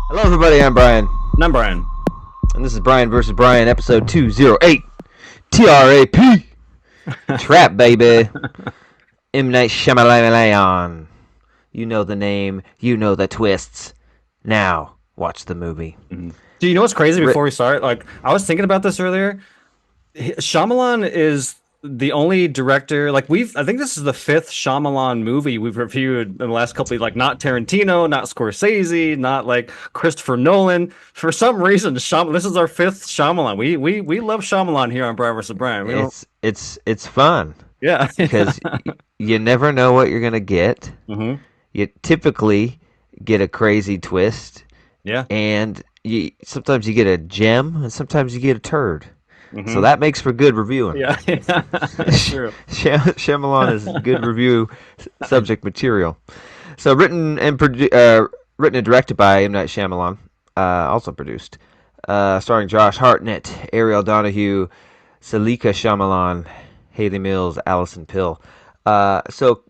Hello, everybody. I'm Brian, And I'm Brian. and this is Brian versus Brian, episode 208. TRAP. Trap, baby. M. Night Shyamalan. You know the name. You know the twists. Now, watch the movie. Mhm. Do you know what's crazy Ri- before we start? Like, I was thinking about this earlier. Shyamalan is the only director, I think this is the fifth Shyamalan movie we've reviewed in the last couple of, like, not Tarantino, not Scorsese, not like Christopher Nolan. For some reason, this is our fifth Shyamalan. We love Shyamalan here on Brian versus Brian. We don't, it's fun yeah. because you never know what you're gonna get. hmm You typically get a crazy twist, Yeah. and sometimes you get a gem, and sometimes you get a turd. So hmm that makes for good reviewing. Yeah. That's true. Shyamalan is good review subject material. So written and directed by M. Night Shyamalan, also produced, starring Josh Hartnett, Ariel Donahue, Salika Shyamalan, Haley Mills, Allison Pill. So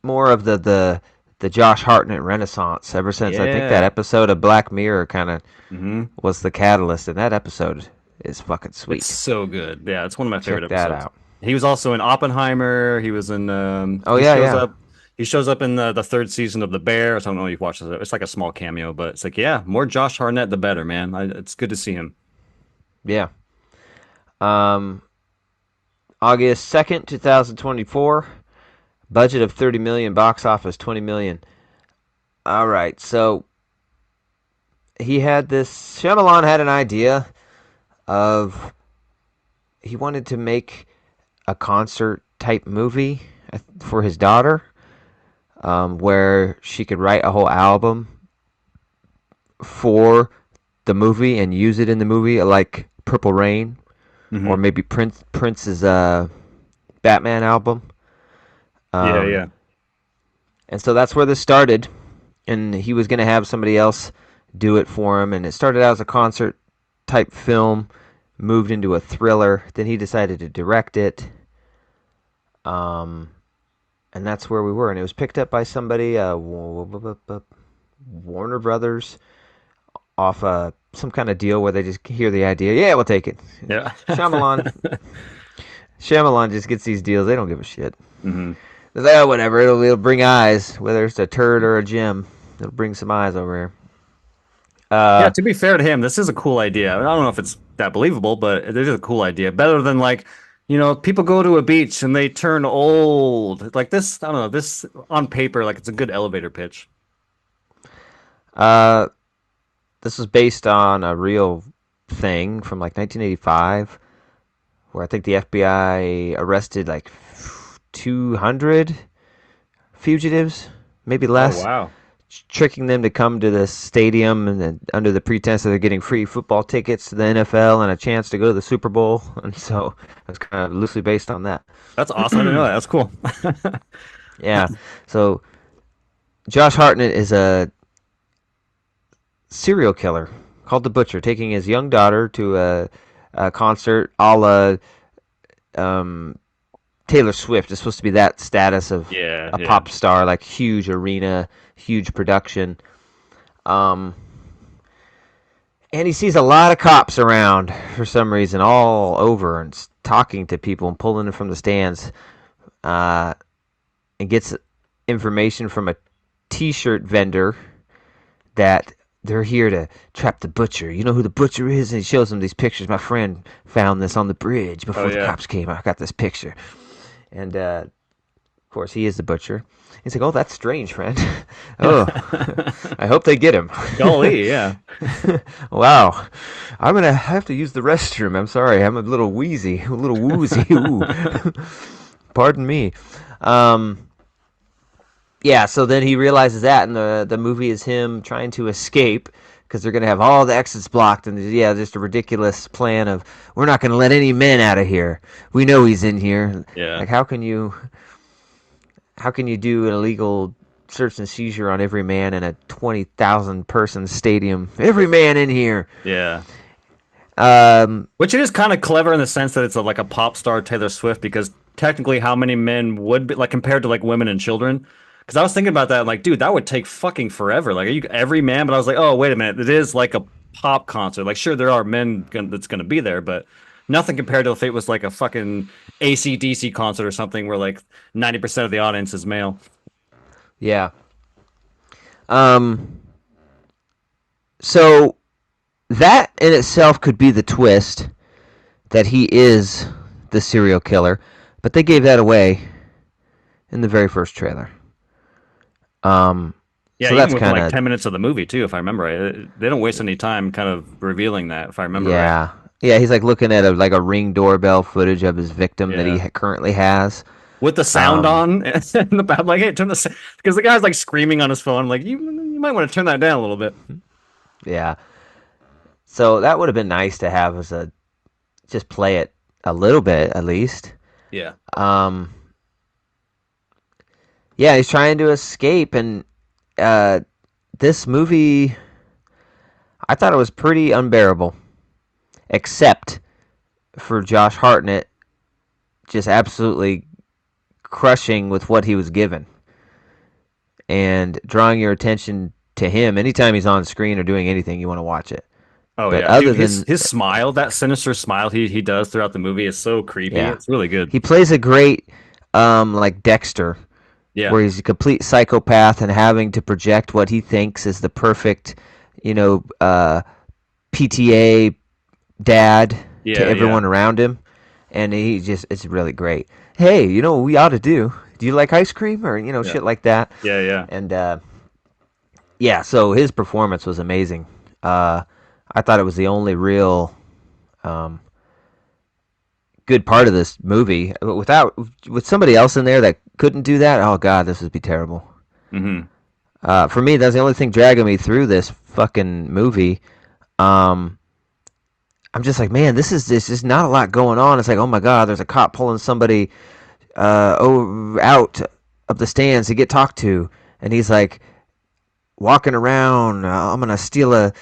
more of the Josh Hartnett renaissance ever since I think that Yeah. episode of Black Mirror kind of hmm was the catalyst, and that episode is fucking It's sweet. so good. Yeah, it's one of my favorite Check that episodes. out. He was also in Oppenheimer. He was in Oh yeah, yeah. he shows up in the third season of The Bear. So I don't know if you've watched it. It's like a small cameo, but it's like, yeah, more Josh Hartnett the better, man. It's good to see him. Yeah. Um, August 2nd, 2024. Budget of 30 million, box office 20 million. All right. So Shyamalan had an idea of he wanted to make a concert type movie for his daughter, where she could write a whole album for the movie and use it in the movie, like Purple Rain, or hmm maybe Prince's Batman album. Yeah, Um, yeah. and so that's where this started. And he was going to have somebody else do it for him. And it started out as a concert type film, moved into a thriller. Then he decided to direct it. Um, and that's where we were. And it was picked up by somebody, Warner Brothers, off some kind of deal where they just hear the idea. Yeah, we'll take it. Yeah. Shyamalan. Shyamalan just gets these deals. They don't give a shit. hmm They're like, oh, whatever. It'll bring eyes, whether it's a turd or a gem. It'll bring some eyes over here. Yeah, Uh, to be fair to him, this is a cool idea. I don't know if it's that believable, but it is a cool idea. Better than like, people go to a beach and they turn old. Like this, I don't know, this on paper, like it's a good elevator pitch. uh, this was based on a real thing from like 1985, where I think the FBI arrested like 200 fugitives, maybe Oh, less, wow. tricking them to come to this stadium and then under the pretense that they're getting free football tickets to the NFL and a chance to go to the Super Bowl. And so it was kind of loosely based on that. That's awesome. I didn't know that. That's cool. Yeah. So Josh Hartnett is a serial killer called the Butcher, taking his young daughter to a concert a la um, Taylor Swift. Is supposed to be that status of Yeah, a yeah. pop star, like huge arena, huge production. Um, and he sees a lot of cops around for some reason, all over, and talking to people and pulling them from the stands. Uh, and gets information from a T-shirt vendor that they're here to trap the butcher. You know who the butcher is? And he shows them these pictures. My friend found this on the bridge Oh, before the yeah. cops came. I got this picture. And of course, he is the butcher. He's like, "Oh, that's strange, friend. Oh, I hope they get him." Golly, yeah. Wow, I'm gonna have to use the restroom. I'm sorry, I'm a little wheezy, a little woozy. Ooh, pardon me. Um, yeah, so then he realizes that, and the movie is him trying to escape because they're gonna have all the exits blocked, and yeah, just a ridiculous plan of we're not gonna let any men out of here. We know he's in here. Yeah. Like, how can you do an illegal search and seizure on every man in a 20,000 person stadium? Every man in here. Yeah. Um, Which it is kind of clever in the sense that it's like a pop star Taylor Swift because technically how many men would be like compared to like women and children? Because I was thinking about that, like, dude, that would take fucking forever. Like, are you every man? But I was like, oh, wait a minute, it is like a pop concert. Like, sure, there are that's gonna be there, but nothing compared to if it was like a fucking AC/DC concert or something where like 90% of the audience is male. Yeah. Um. So that in itself could be the twist that he is the serial killer, but they gave that away in the very first trailer. Um. Yeah, So even that's within kind like of 10 minutes of the movie too, if I remember right. They don't waste any time kind of revealing that, if I remember right. yeah. Yeah, he's like looking at a Ring doorbell footage of his victim that he Yeah. currently has. With the sound Um, on in the back, like, hey, turn the because the guy's like screaming on his phone, like you might want to turn that down a little bit. yeah. So that would have been nice to have as a just play it a little bit at least. Yeah. Um, yeah, he's trying to escape, and uh, this movie, I thought it was pretty unbearable, except for Josh Hartnett just absolutely crushing with what he was given and drawing your attention to him anytime he's on screen or doing anything. You want to watch it, Oh but yeah, other dude, his than his smile, that sinister smile he does throughout the movie is so creepy. yeah, It's really good. he plays a great like Dexter, Yeah. where he's a complete psychopath and having to project what he thinks is the perfect, you know, PTA dad to Yeah, yeah. everyone around him, and it's really great. Hey, you know what we ought to do? Do you like ice cream or Yeah. shit like that? Yeah, yeah. And yeah, so his performance was amazing. I thought it was the only real um, good part of this movie. With somebody else in there that couldn't do that, oh god, this would be terrible. Hmm. For me, that's the only thing dragging me through this fucking movie. Um, I'm just like, man, this is not a lot going on. It's like, oh my god, there's a cop pulling somebody out of the stands to get talked to, and he's like walking around. I'm gonna steal a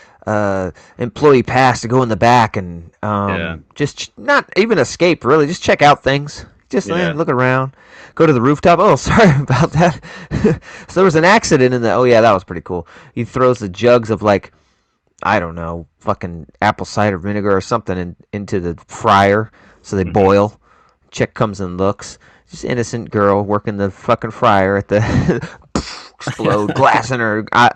employee pass to go in the back and Yeah. just not even escape really, just check out things. Just Yeah. look around, go to the rooftop. Oh, sorry about that. So there was an accident in the. Oh yeah, that was pretty cool. He throws the jugs of like I don't know, fucking apple cider vinegar or something into the fryer so they Hmm. boil. Chick comes and looks. Just innocent girl working the fucking fryer at the explode glass in her eye.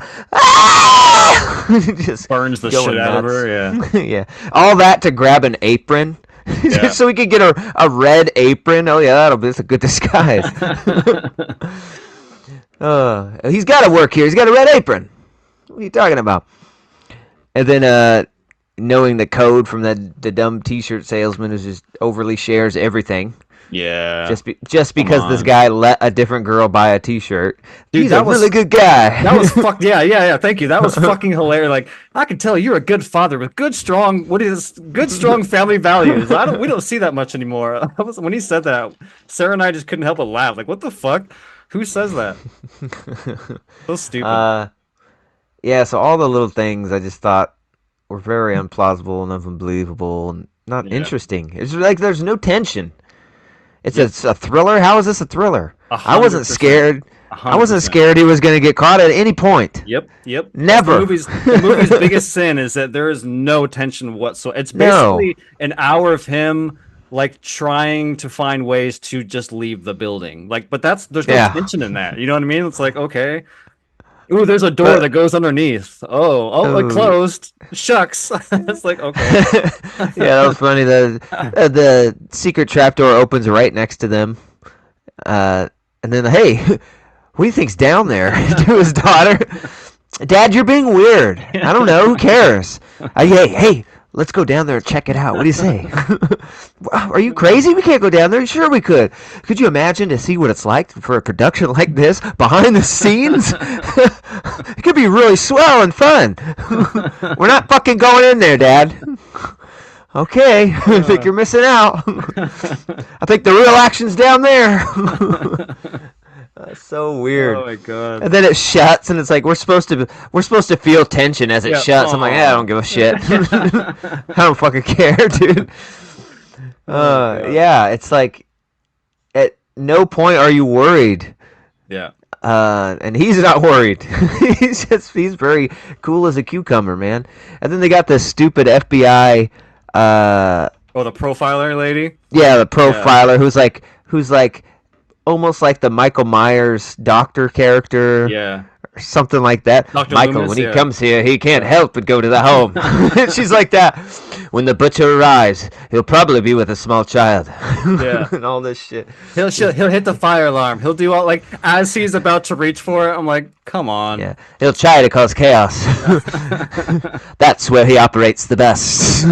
Just Burns the going shit out of nuts. her. Yeah. Yeah, all that to grab an apron. Yeah. So we could get a red apron. Oh yeah, that's a good disguise. He's got to work here. He's got a red apron. What are you talking about? And then knowing the code from the dumb T-shirt salesman who just overly shares everything Yeah. just Come because this on. guy let a different girl buy a T-shirt. Dude, He's a really good guy. that was fuck yeah, yeah, yeah. Thank you. That was fucking hilarious. Like, I can tell you're a good father with good strong good strong family values. We don't see that much anymore. When he said that, Sarah and I just couldn't help but laugh. Like, what the fuck? Who says that? So stupid. uh, yeah. So all the little things I just thought were very unplausible and unbelievable and not Yeah. interesting. It's like there's no tension. Yep. It's a thriller. How is this a thriller? A I wasn't hundred percent. scared. A I hundred wasn't percent. scared he was going to get caught at any point. Yep, yep. That's Never. The movie's biggest sin is that there is no tension whatsoever. It's No. basically an hour of him like trying to find ways to just leave the building. Like, but there's no Yeah. tension in that. You know what I mean? It's like, okay. Ooh, there's a door But that goes underneath. Oh, it oh, closed. Shucks. It's like, okay. yeah, that was funny. The secret trapdoor opens right next to them, and then hey, what do you think's down there? To his daughter, Dad, you're being weird. I don't know. Who cares? Hey, let's go down there and check it out. What do you say? Are you crazy? We can't go down there. Sure, we could. Could you imagine to see what it's like for a production like this behind the scenes? It could be really swell and fun. We're not fucking going in there, Dad. Okay, I think you're missing out. I think the real action's down there. That's so weird. Oh my god. And then it shuts, and it's like we're supposed to feel tension as it Yeah. shuts. I'm like, yeah, I don't give a shit. I don't fucking care, dude. Oh my god. Yeah, it's like at no point are you worried. Yeah. And he's not worried. He's very cool as a cucumber, man. And then they got this stupid FBI, Oh, the profiler lady. yeah, the Yeah, profiler who's like almost like the Michael Myers doctor character yeah. or something like that. Doctor Michael, when Loomis. he Yeah, comes here, he can't yeah. help but go to the home. She's like that. When the butcher arrives, he'll probably be with a small child, Yeah. and all this shit. He'll hit the fire alarm. He'll do all like as he's about to reach for it. I'm like, come on. Yeah, he'll try to cause chaos. That's where he operates the best.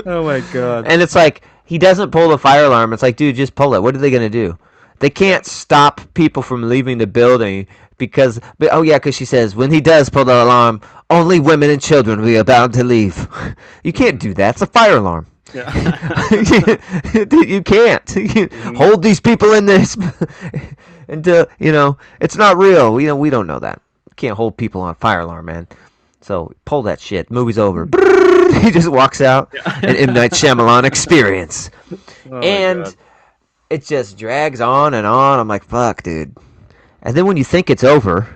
Oh my god. And it's like he doesn't pull the fire alarm. It's like, dude, just pull it. What are they gonna do? They can't stop people from leaving the building because, oh yeah, because she says when he does pull the alarm, only women and children will be allowed to leave. You can't do that. It's a fire alarm. Yeah. You can't hold these people in this until it's not real. We don't know that. You can't hold people on fire alarm, man. So pull that shit. Movie's over. He just walks out. An M. Night Shyamalan experience, Oh my and god. it just drags on and on. I'm like, fuck, dude. And then when you think it's over,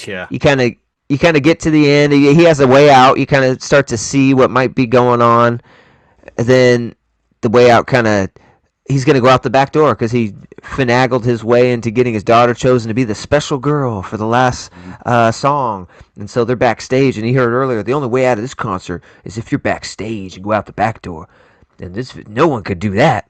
Yeah. you kind of get to the end. He has a way out. You kind of start to see what might be going on. And then the way out he's going to go out the back door because he finagled his way into getting his daughter chosen to be the special girl for the last song. And so they're backstage, and he heard earlier, the only way out of this concert is if you're backstage and go out the back door. And no one could do that.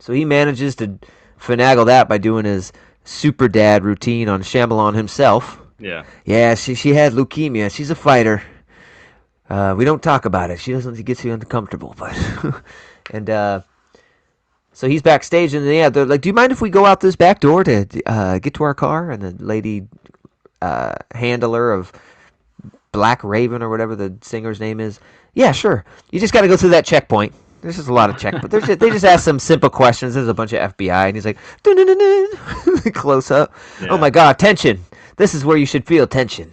So he manages to finagle that by doing his super dad routine on Shyamalan himself. Yeah. Yeah, she had leukemia. She's a fighter. We don't talk about it. She doesn't. It gets you uncomfortable, but and so he's backstage, and yeah, they're like, "Do you mind if we go out this back door to get to our car?" And the lady handler of Black Raven or whatever the singer's name is, yeah, sure. You just got to go through that checkpoint. There's just a lot of but they just ask some simple questions. There's a bunch of FBI, and he's like, close up. Oh Yeah. my God, tension. This is where you should feel tension.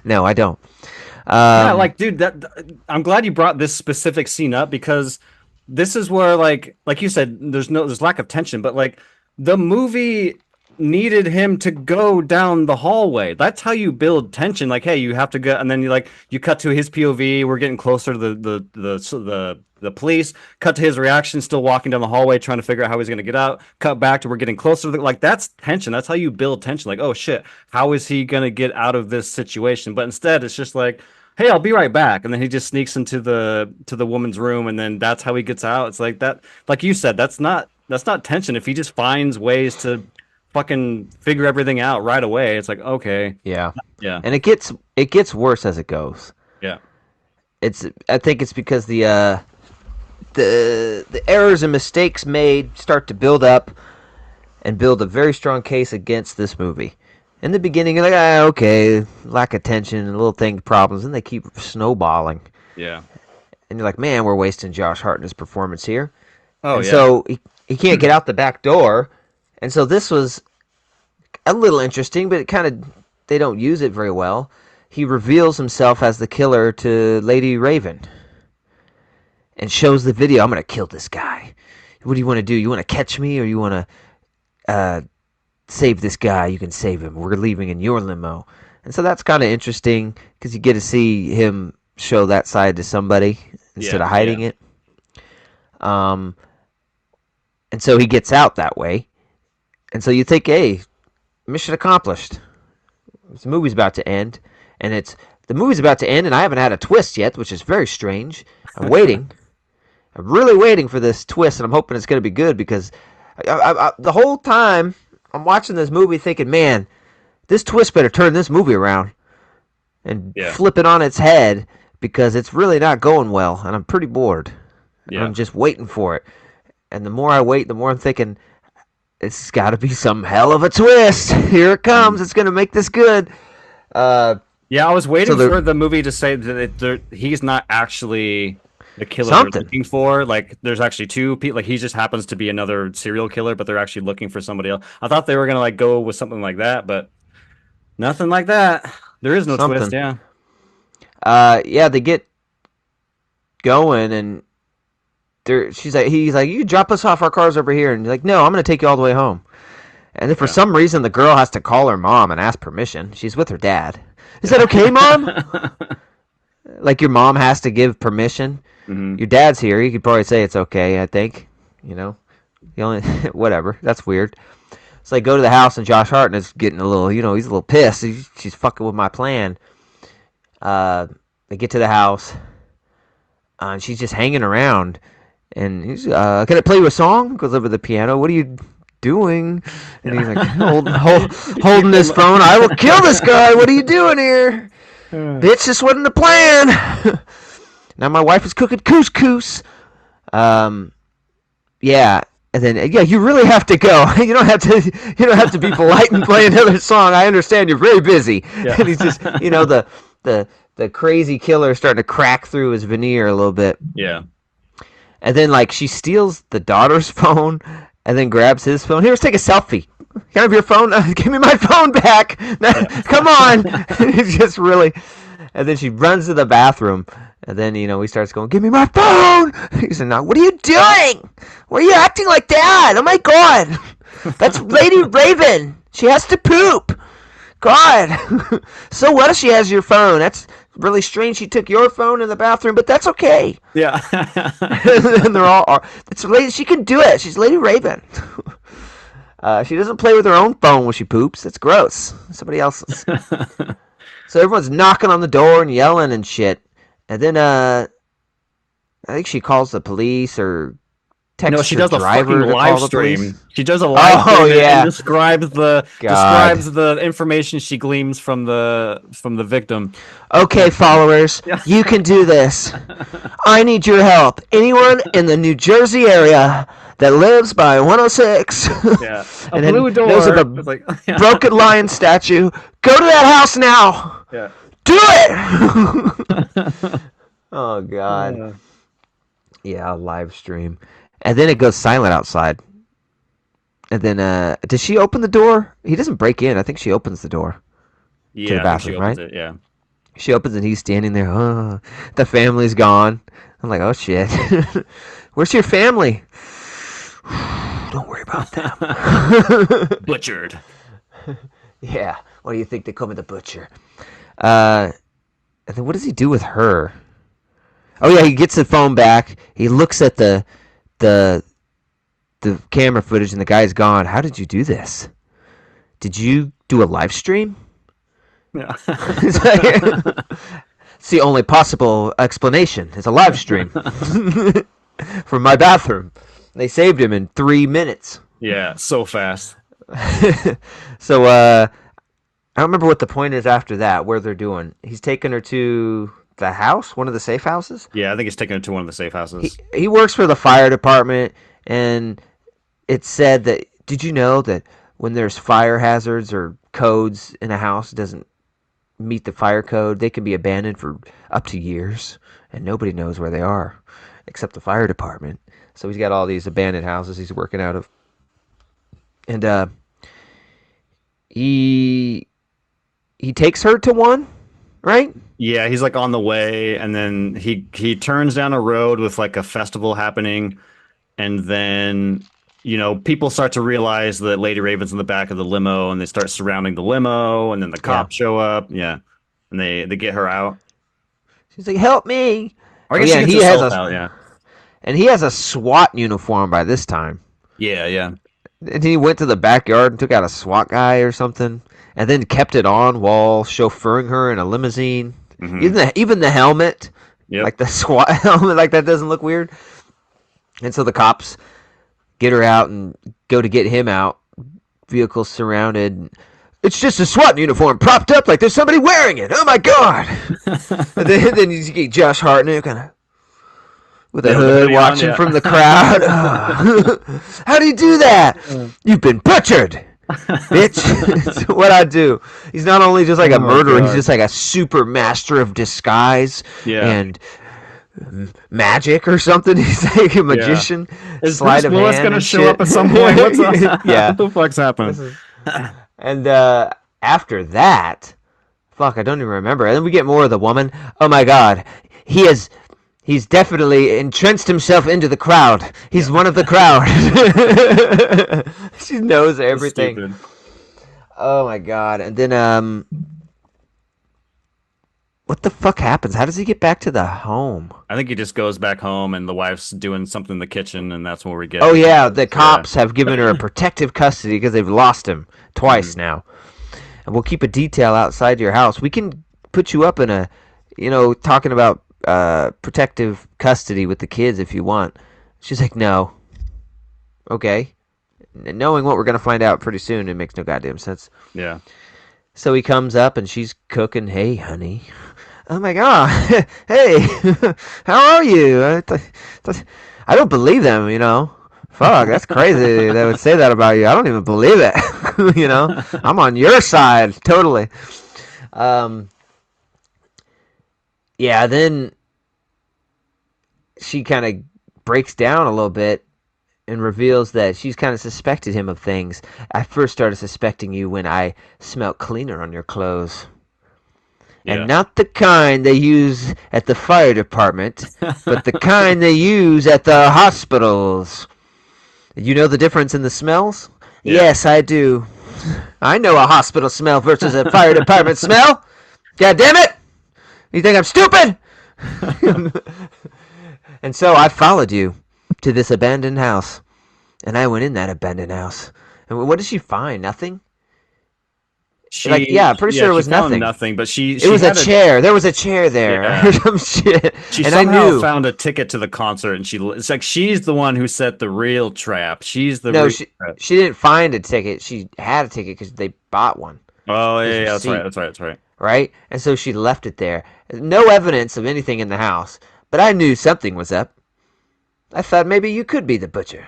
No, I don't. Yeah, Um, like dude, I'm glad you brought this specific scene up because this is where like you said, there's lack of tension, but like the movie needed him to go down the hallway. That's how you build tension. Like, hey, you have to go, and then you cut to his POV. We're getting closer to the police. Cut to his reaction, still walking down the hallway, trying to figure out how he's gonna get out. Cut back to we're getting closer to like that's tension. That's how you build tension. Like, oh shit, how is he gonna get out of this situation? But instead, it's just like, hey, I'll be right back, and then he just sneaks into the woman's room, and then that's how he gets out. It's like that, like you said, that's not tension. If he just finds ways to fucking figure everything out right away, it's like okay, yeah, yeah, and it gets worse as it goes. yeah, I think it's because the errors and mistakes made start to build up and build a very strong case against this movie. In the beginning, you're like, okay, lack of tension, little thing problems, and they keep snowballing. yeah. And you're like, man, we're wasting Josh Hartnett's performance here. Oh And yeah, so he can't get out the back door. And so this was a little interesting, but they don't use it very well. He reveals himself as the killer to Lady Raven and shows the video. I'm going to kill this guy. What do you want to do? You want to catch me or you want to save this guy? You can save him. We're leaving in your limo. And so that's kind of interesting because you get to see him show that side to somebody instead yeah, of hiding yeah, it. And so he gets out that way. And so you think, hey, mission accomplished. This movie's about to end. And the movie's about to end, and I haven't had a twist yet, which is very strange. I'm waiting. I'm really waiting for this twist, and I'm hoping it's going to be good because the whole time I'm watching this movie thinking, man, this twist better turn this movie around and yeah, flip it on its head because it's really not going well, and I'm pretty bored. And yeah. I'm just waiting for it. And the more I wait, the more I'm thinking, it's got to be some hell of a twist. Here it comes. It's going to make this good. Uh, Yeah, I was waiting so for the movie to say that he's not actually the killer they're something. looking for. Like, there's actually two people. Like, he just happens to be another serial killer, but they're actually looking for somebody else. I thought they were gonna like go with something like that, but nothing like that. There is no twist. Something. Yeah, Yeah, they get going, and he's like, you drop us off our cars over here, and you're like, no, I'm gonna take you all the way home. And then for Yeah. some reason, the girl has to call her mom and ask permission. She's with her dad. Is that okay, mom? Like your mom has to give permission. Hmm. Your dad's here. You could probably say it's okay. I think. You know, the only whatever. That's weird. So they go to the house and Josh Hartnett's getting a little. He's a little pissed. She's fucking with my plan. They get to the house. And she's just hanging around. And he's, can I play you a song? Goes over to the piano. What are you doing? And he's like, holding his phone. I will kill this guy. What are you doing here? Bitch, this wasn't the plan. Now my wife is cooking couscous. Yeah. And then, yeah, you really have to go. You don't have to be polite and play another song. I understand you're very busy. Yeah. And he's just, the crazy killer starting to crack through his veneer a little bit. Yeah. And then, like, she steals the daughter's phone and then grabs his phone. Here, let's take a selfie. Can I have your phone? Give me my phone back. Come on. It's just really... And then she runs to the bathroom. And then, he starts going, give me my phone. He said, no, what are you doing? Why are you acting like that? Oh, my God. That's Lady Raven. She has to poop. God. So what if she has your phone? That's really strange. She took your phone in the bathroom, but that's okay. Yeah. And they're all, it's lady, she can do it. She's Lady Raven. She doesn't play with her own phone when she poops. It's gross. Somebody else's. So everyone's knocking on the door and yelling and shit. And then I think she calls the police or texts No, she her does a driver fucking to live call the stream. police. She does a live Oh, stream yeah. and describes God. the information she gleans from the victim. Okay, followers, you can do this. I need your help. Anyone in the New Jersey area that lives by 106. Yeah. And A blue then door. those are It's like, broken lion statue. Go to that house now. Yeah. Do it. Oh God. Yeah, live stream. And then it goes silent outside. And then does she open the door? He doesn't break in. I think she opens the door. Yeah, the I think she bathroom, opens right? it, yeah. She opens and he's standing there. Oh, the family's gone. I'm like, oh shit. Where's your family? Don't worry about them. Butchered. Yeah. What do you think? They call me the butcher. And then what does he do with her? Oh yeah, he gets the phone back. He looks at the camera footage, and the guy's gone. How did you do this? Did you do a live stream? Yeah. It's the only possible explanation. It's a live stream from my bathroom. They saved him in 3 minutes. Yeah, so fast. So I don't remember what the point is after that. Where they're doing? He's taking her to the house, one of the safe houses. Yeah, I think he's taking her to one of the safe houses. He works for the fire department, and it said that. Did you know that when there's fire hazards or codes in a house, it doesn't meet the fire code, they can be abandoned for up to years, and nobody knows where they are except the fire department. So he's got all these abandoned houses he's working out of, and he takes her to one, right? Yeah, he's like on the way, and then he turns down a road with like a festival happening, and then people start to realize that Lady Raven's in the back of the limo, and they start surrounding the limo, and then the cops show up. Yeah, and they get her out. She's like, "Help me!" Or I guess she gets herself out. Yeah, and he has a SWAT uniform by this time. Yeah. And he went to the backyard and took out a SWAT guy or something, and then kept it on while chauffeuring her in a limousine. Mm-hmm. Even the helmet, like the SWAT helmet, like that doesn't look weird. And so the cops get her out and go to get him out. Vehicle surrounded. It's just a SWAT uniform propped up like there's somebody wearing it. Oh my God! And then you get Josh Hartnett kind of with a hood watching from the crowd. How do you do that? You've been butchered, bitch. That's what I do. He's not only just like a murderer, he's just like a super master of disguise and magic or something. He's like a magician. Is Bruce Willis going to show up at some point? What's up? Yeah. What the fuck's happening? And after that, fuck, I don't even remember. And then we get more of the woman. Oh my God. He has He's definitely entrenched himself into the crowd. He's Yeah. one of the crowd. She knows That's everything. stupid. Oh my god. And then what the fuck happens? How does he get back to the home? I think he just goes back home and the wife's doing something in the kitchen, and that's when we get Oh the yeah, the yeah. cops have given her a protective custody because they've lost him twice Mhm. now. And we'll keep a detail outside your house. We can put you up in a, talking about protective custody with the kids if you want. She's like, no. Okay. Knowing what we're going to find out pretty soon, it makes no goddamn sense. Yeah. So he comes up and she's cooking. Hey, honey. Oh my god. Hey, how are you? I don't believe them. Fuck, that's crazy. They would say that about you. I don't even believe it. I'm on your side, totally. Um, yeah, then she kind of breaks down a little bit and reveals that she's kind of suspected him of things. I first started suspecting you when I smelt cleaner on your clothes. And Yeah. not the kind they use at the fire department, but the kind they use at the hospitals. You know the difference in the smells? Yeah. Yes, I do. I know a hospital smell versus a fire department smell. God damn it! You think I'm stupid? And so I followed you to this abandoned house. And I went in that abandoned house. And what did she find? Nothing? Yeah, I'm pretty sure it She was found nothing. nothing, but It was a chair. There was a chair there. yeah. Some shit. She And I somehow knew. found a ticket to the concert, and it's like she's the one who set the real trap. She's the No, real she trap. she didn't find a ticket. She had a ticket because they bought one. Oh His yeah, that's right, receipt, that's right, that's right. right? And so she left it there. No evidence of anything in the house, but I knew something was up. I thought maybe you could be the butcher.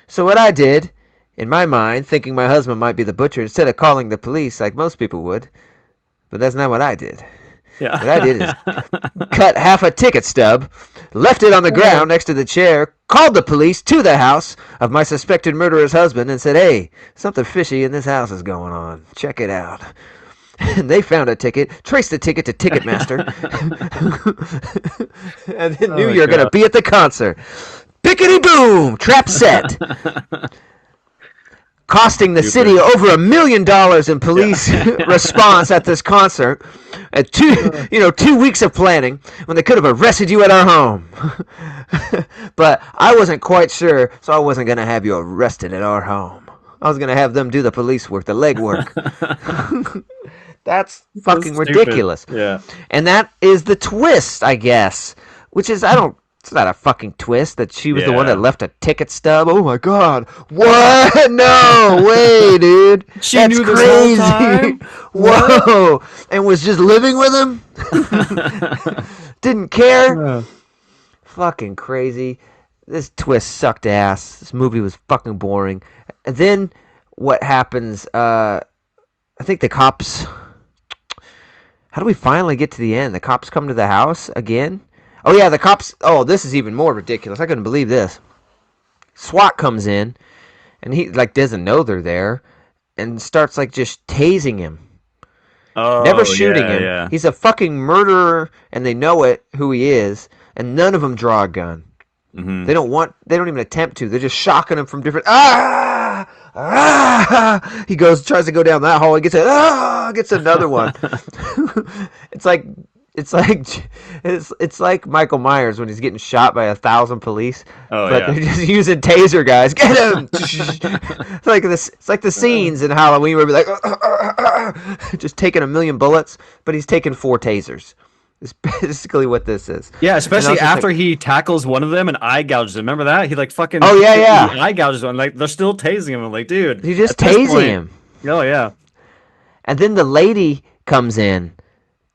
So what I did, in my mind, thinking my husband might be the butcher, instead of calling the police like most people would, but that's not what I did. What I did is Yeah. cut half a ticket stub, left it on the ground next to the chair, called the police to the house of my suspected murderer's husband, and said, hey, something fishy in this house is going on. Check it out. And they found a ticket, traced the ticket to Ticketmaster, and then Oh knew my you were going to god. be at the concert. Pickety boom! Trap set. Costing the city Stupid. over $1 million in police Yeah. response at this concert. At 2 weeks of planning when they could have arrested you at our home. But I wasn't quite sure, so I wasn't going to have you arrested at our home. I was going to have them do the police work, the leg work. That's That's fucking stupid. ridiculous. Yeah. And that is the twist, I guess. Which is, it's not a fucking twist that she was the one Yeah. that left a ticket stub. Oh my god. What? No way, dude. She That's knew this whole crazy. time? Whoa. And was just living with him? Didn't care? Yeah. Fucking crazy. This twist sucked ass. This movie was fucking boring. And then what happens? I think the cops. How do we finally get to the end? The cops come to the house again? Oh, yeah, the cops. Oh, this is even more ridiculous. I couldn't believe this. SWAT comes in, and he, doesn't know they're there, and starts, just tasing him. Never Oh shooting yeah, him. yeah. He's a fucking murderer, and they know it, who he is, and none of them draw a gun. Hmm. They don't even attempt to. They're just shocking him from different. Ah! Ah! He tries to go down that hall. He gets another one. it's like, it's like, it's like Michael Myers when he's getting shot by 1,000 police, Oh but yeah. they're just using taser guys. Get him! It's like this. It's like the scenes in Halloween where we're like, just taking 1,000,000 bullets, but he's taking 4 tasers. Is basically what this is. Yeah, And I especially was just after like, he tackles one of them and eye gouges him. Remember that? He fucking oh yeah, he yeah. eye gouges one. Like they're still tasing him. I'm like, dude, He's just at this tasing point- him. Oh yeah. And then the lady comes in,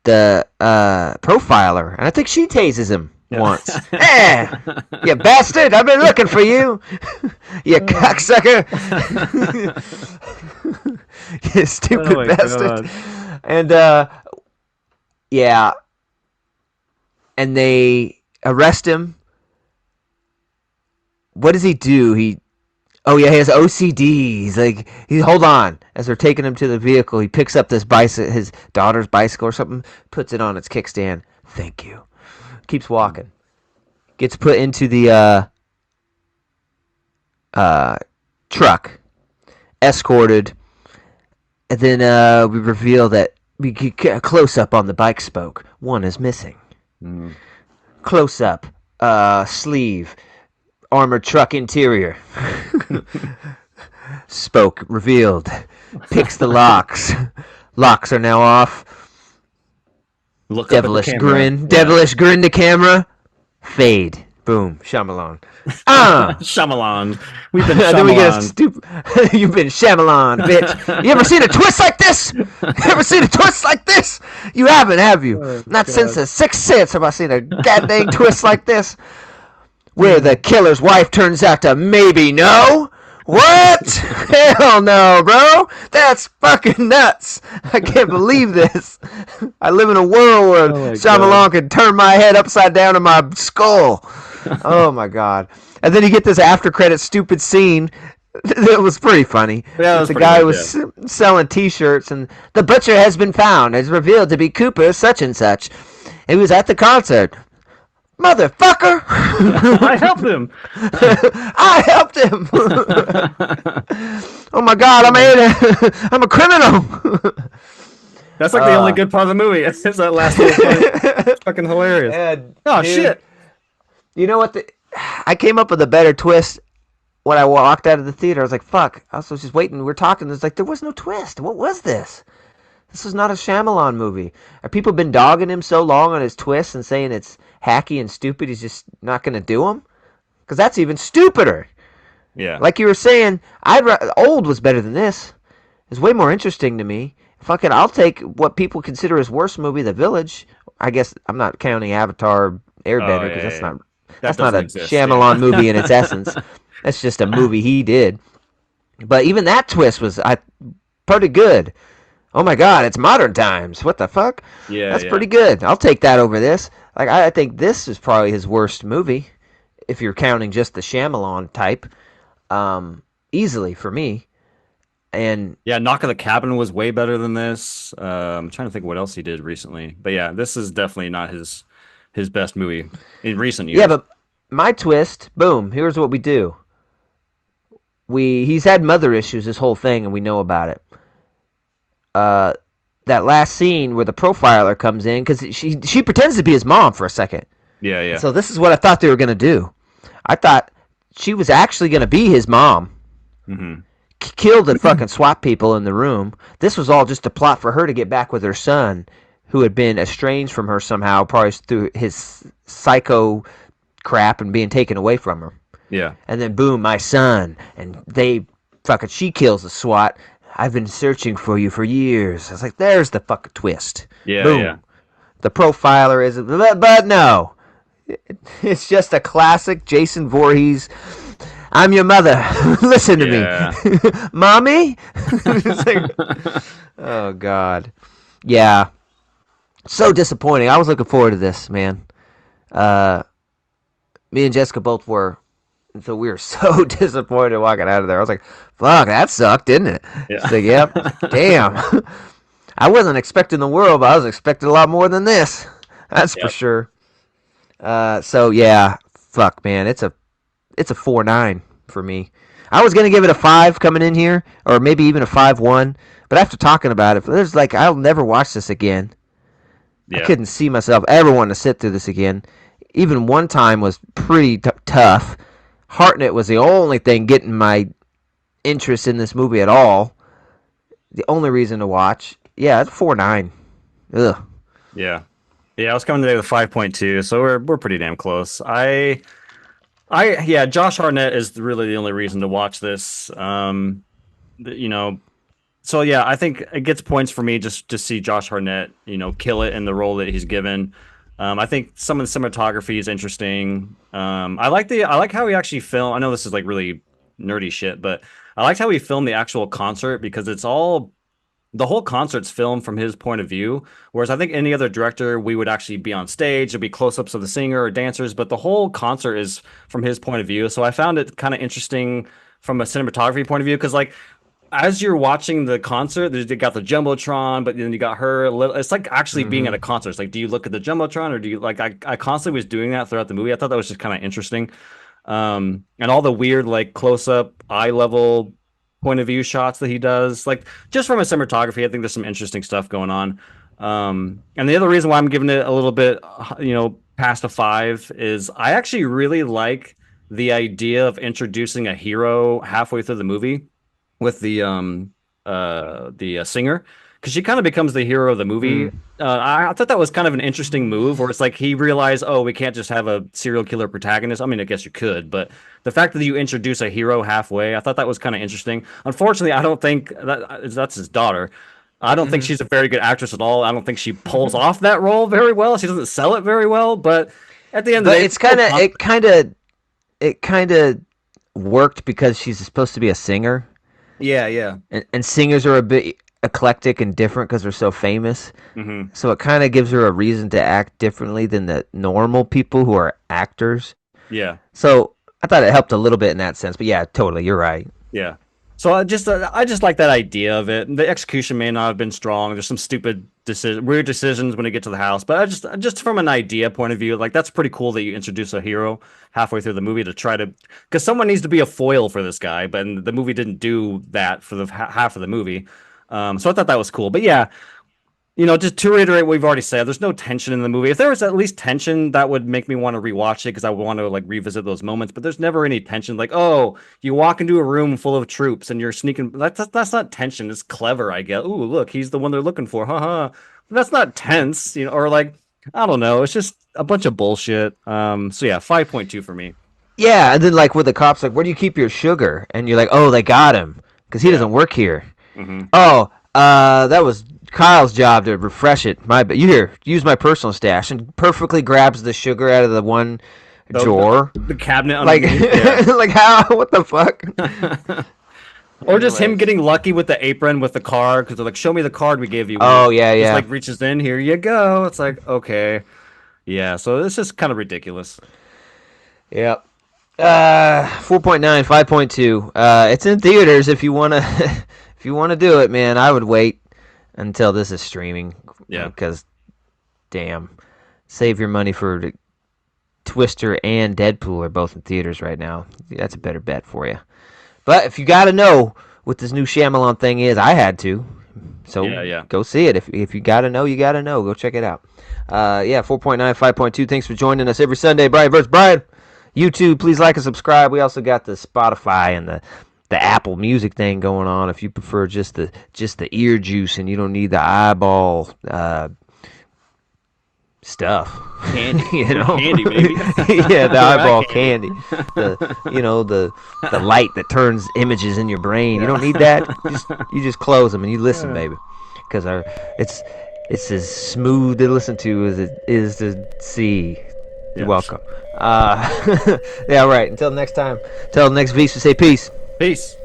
the profiler, and I think she tases him once. Eh, you bastard! I've been looking for you, you cocksucker! You stupid Oh my bastard! God. And yeah, and they arrest him. What does he do? Oh yeah, he has OCD. Hold on. As they're taking him to the vehicle, he picks up this bicycle, his daughter's bicycle or something, puts it on its kickstand. Thank you. Keeps walking. gets put into the uh, truck, escorted, and then we reveal that we get a close up on the bike spoke. One is missing. Mm. Close up, sleeve, armored truck interior. Spoke revealed. Picks the locks. Locks are now off. Look up at the Devilish camera. grin. Devilish grin to camera. Fade. Boom. Shyamalan. Shyamalan. We've been Then we get a Shyamalan. stupid. You've been Shyamalan, bitch. You ever seen a twist like this? You ever seen a twist like this? You haven't, have you? Oh, Not since God. the Sixth Sense have I seen a goddamn twist like this, where the killer's wife turns out to maybe know. What? Hell no, bro. That's fucking nuts. I can't believe this. I live in a world where Oh my Shyamalan can turn my head upside down in my skull. Oh my god. And then you get this after credit stupid scene that was pretty funny. Yeah, that was The pretty guy good, was yeah. selling T-shirts, and the butcher has been found. It's revealed to be Cooper such and such. He was at the concert. Motherfucker! I helped him. I helped him. Oh my god, I'm a criminal. That's like the only good part of the movie. It's that last little part. It's fucking hilarious. Yeah, Oh dude. shit. You know what? I came up with a better twist when I walked out of the theater. I was like, "Fuck!" I was just waiting. We were talking. It's like there was no twist. What was this? This was not a Shyamalan movie. Have people been dogging him so long on his twists and saying it's hacky and stupid? He's just not going to do them? Because that's even stupider. Yeah. Like you were saying, Old was better than this. It's way more interesting to me. Fucking, I'll take what people consider his worst movie, The Village. I guess I'm not counting Avatar, Oh Airbender, yeah, because yeah, that's yeah. not That not doesn't a exist. Shyamalan Yeah. movie in its essence. That's just a movie he did. But even that twist was pretty good. Oh my god, it's modern times. What the fuck? Yeah, That's yeah. pretty good. I'll take that over this. Like I think this is probably his worst movie, if you're counting just the Shyamalan type. Easily for me. And Yeah, Knock of the Cabin was way better than this. I'm trying to think what else he did recently. But yeah, this is definitely not his best movie in recent yeah, years. but my twist, boom, here's what we do. He's had mother issues this whole thing and we know about it. That last scene where the profiler comes in, because she pretends to be his mom for a second. Yeah, yeah. So this is what I thought they were gonna do. I thought she was actually gonna be his mom. Hmm. Killed the fucking SWAT people in the room. This was all just a plot for her to get back with her son, who had been estranged from her somehow, probably through his psycho crap and being taken away from her. Yeah. And then boom, my son, and she kills the SWAT. I've been searching for you for years. I was like, there's the fucking twist. Yeah, Boom. yeah. The profiler is, but no, it's just a classic Jason Voorhees. I'm your mother. Listen to Yeah. me, mommy. It's like, oh god, yeah, so disappointing. I was looking forward to this, man. Me and Jessica both were, and so we were so disappointed walking out of there. I was like, fuck, that sucked, didn't it? Yeah. She's like, yep, damn. I wasn't expecting the world, but I was expecting a lot more than this. That's for Yep. sure. So yeah, fuck, man, it's a 4.9 for me. I was gonna give it a 5 coming in here, or maybe even a 5.1. But after talking about it, there's like I'll never watch this again. I Yeah. couldn't see myself ever wanting to sit through this again. Even one time was pretty tough. Hartnett was the only thing getting my interest in this movie at all. The only reason to watch. Yeah, it's 4.9. Ugh. Yeah. Yeah, I was coming today with 5.2, so we're pretty damn close. Yeah, Josh Hartnett is really the only reason to watch this. You know, so yeah, I think it gets points for me just to see Josh Hartnett, kill it in the role that he's given. I think some of the cinematography is interesting. I like how he actually filmed. I know this is like really nerdy shit, but I liked how he filmed the actual concert because the whole concert's filmed from his point of view. Whereas I think any other director, we would actually be on stage, there'd be close-ups of the singer or dancers, but the whole concert is from his point of view. So I found it kind of interesting from a cinematography point of view because like as you're watching the concert, they got the jumbotron, but then you got her. It's like actually being at Mm-hmm. a concert. It's like, do you look at the jumbotron or do you like? I constantly was doing that throughout the movie. I thought that was just kind of interesting. And all the weird like close up eye level point of view shots that he does, like just from a cinematography, I think there's some interesting stuff going on. And the other reason why I'm giving it a little bit, past a five is I actually really like the idea of introducing a hero halfway through the movie with the singer because she kind of becomes the hero of the movie. Mm. I thought that was kind of an interesting move where it's like he realized, oh, we can't just have a serial killer protagonist. I mean, I guess you could, but the fact that you introduce a hero halfway, I thought that was kind of interesting. Unfortunately, I don't think that's his daughter. I don't think Mm-hmm. she's a very good actress at all. I don't think she pulls off that role very well. She doesn't sell it very well, but at the end of the But day, it's kind of it kind of worked because she's supposed to be a singer, yeah, yeah. and singers are a bit eclectic and different because they're so famous. Hmm. So it kind of gives her a reason to act differently than the normal people who are actors. Yeah. So I thought it helped a little bit in that sense. But yeah, totally, you're right. Yeah. So I just like that idea of it. The execution may not have been strong. There's some weird decisions when you get to the house, but just from an idea point of view, like that's pretty cool that you introduce a hero halfway through the movie to try to, because someone needs to be a foil for this guy, but the movie didn't do that for the half of the movie. So I thought that was cool. But yeah, just to reiterate what we've already said, there's no tension in the movie. If there was at least tension, that would make me want to rewatch it because I want to like revisit those moments. But there's never any tension. Like, oh, you walk into a room full of troops and you're sneaking. That's not tension. It's clever, I guess. Ooh, look, he's the one they're looking for. Haha. That's not tense, or like I don't know. It's just a bunch of bullshit. So yeah, 5.2 for me. Yeah, and then like with the cops, like, where do you keep your sugar? And you're like, oh, they got him because he Yeah. doesn't work here. Hmm. Oh, that was Kyle's job to refresh it. You here, use my personal stash, and perfectly grabs the sugar out of the one drawer. The cabinet Like, underneath. Yeah. like how? What the fuck? Or just him Anyways. getting lucky with the apron with the card because they're like, "Show me the card we gave you." Oh yeah, Just yeah, like reaches in, here you go. It's like, okay, yeah. So this is kind of ridiculous. yeah. 4.9, 5.2. It's in theaters if you wanna if you wanna do it, man. I would wait until this is streaming Yeah, because damn, save your money for Twister and Deadpool are both in theaters right now. That's a better bet for you. But if you got to know what this new Shyamalan thing is, I had to. So yeah, yeah. go see it. If you got to know, you got to know. Go check it out. Yeah, 4.9, 5.2. Thanks for joining us every Sunday. Brian versus Brian. YouTube, please like and subscribe. We also got the Spotify and the Apple Music thing going on. If you prefer just the ear juice and you don't need the eyeball stuff. Candy, you know, candy, baby. yeah, the We're at eyeball candy, the light that turns images in your brain. You don't need that. You just close them and you listen, baby, because it's as smooth to listen to as it is to see. You're Yeah. welcome. Yeah, right. Until next time. Until next piece, we say peace. Peace.